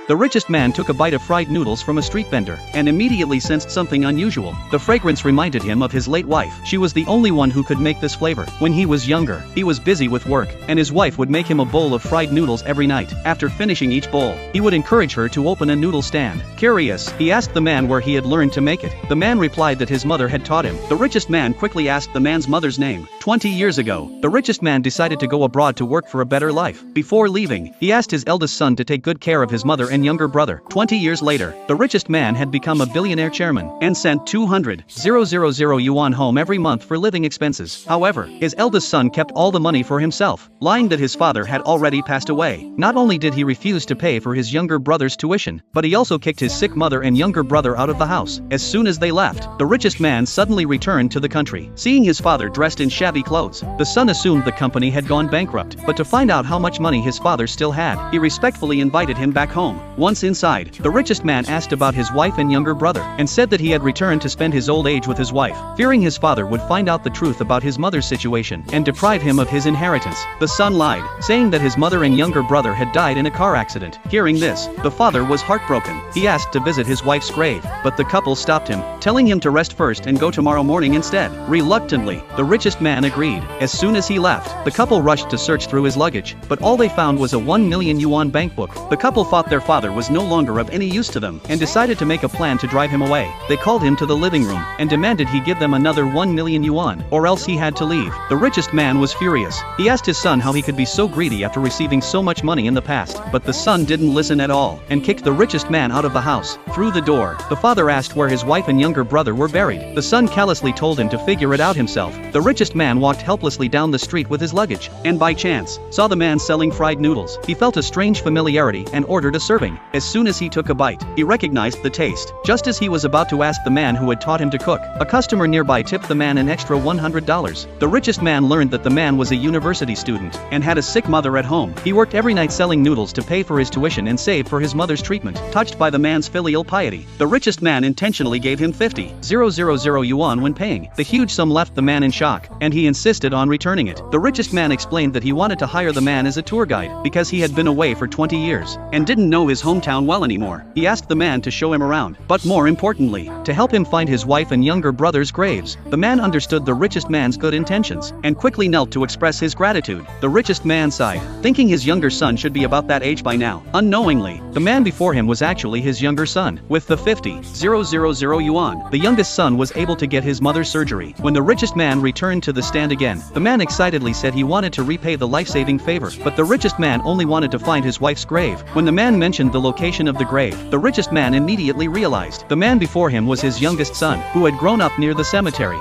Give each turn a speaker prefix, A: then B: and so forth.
A: The richest man took a bite of fried noodles from a street vendor, and immediately sensed something unusual. The fragrance reminded him of his late wife. She was the only one who could make this flavor. When he was younger, he was busy with work, and his wife would make him a bowl of fried noodles every night. After finishing each bowl, he would encourage her to open a noodle stand. Curious, he asked the man where he had learned to make it. The man replied that his mother had taught him. The richest man quickly asked the man's mother's name. 20 years ago, the richest man decided to go abroad to work for a better life. Before leaving, he asked his eldest son to take good care of his mother and younger brother. 20 years later, the richest man had become a billionaire chairman and sent 200,000 yuan home every month for living expenses. However, his eldest son kept all the money for himself, lying that his father had already passed away. Not only did he refuse to pay for his younger brother's tuition, but he also kicked his sick mother and younger brother out of the house. As soon as they left, the richest man suddenly returned to the country. Seeing his father dressed in shabby clothes, the son assumed the company had gone bankrupt, but to find out how much money his father still had, he respectfully invited him back home. Once inside, the richest man asked about his wife and younger brother, and said that he had returned to spend his old age with his wife, fearing his father would find out the truth about his mother's situation and deprive him of his inheritance. The son lied, saying that his mother and younger brother had died in a car accident. Hearing this, the father was heartbroken. He asked to visit his wife's grave, but the couple stopped him, telling him to rest first and go tomorrow morning instead. Reluctantly, the richest man agreed. As soon as he left, the couple rushed to search through his luggage, but all they found was a 1 million yuan bankbook. The couple thought their father was no longer of any use to them, and decided to make a plan to drive him away. They called him to the living room, and demanded he give them another 1 million yuan, or else he had to leave. The richest man was furious. He asked his son how he could be so greedy after receiving so much money in the past, but the son didn't listen at all, and kicked the richest man out of the house. Through the door, the father asked where his wife and younger brother were buried. The son callously told him to figure it out himself. The richest man walked helplessly down the street with his luggage, and by chance, saw the man selling fried noodles. He felt a strange familiarity and ordered a serving. As soon as he took a bite, he recognized the taste. Just as he was about to ask the man who had taught him to cook, a customer nearby tipped the man an extra $100. The richest man learned that the man was a university student, and had a sick mother at home. He worked every night selling noodles to pay for his tuition and save for his mother's treatment. Touched by the man's filial piety, the richest man intentionally gave him 50,000 yuan when paying. The huge sum left the man in shock, and he insisted on returning it. The richest man explained that he wanted to hire the man as a tour guide, because he had been away for 20 years, and didn't know his hometown well anymore. He asked the man to show him around, but more importantly, to help him find his wife and younger brother's graves. The man understood the richest man's good intentions, and quickly knelt to express his gratitude. The richest man sighed, thinking his younger son should be about that age by now. Unknowingly, the man before him was actually his younger son. With the 50,000 yuan, the youngest son was able to get his mother's surgery. When the richest man returned to the stand again, the man excitedly said he wanted to repay the life-saving favor, but the richest man only wanted to find his wife's grave. When the man mentioned the location of the grave, the richest man immediately realized the man before him was his youngest son, who had grown up near the cemetery.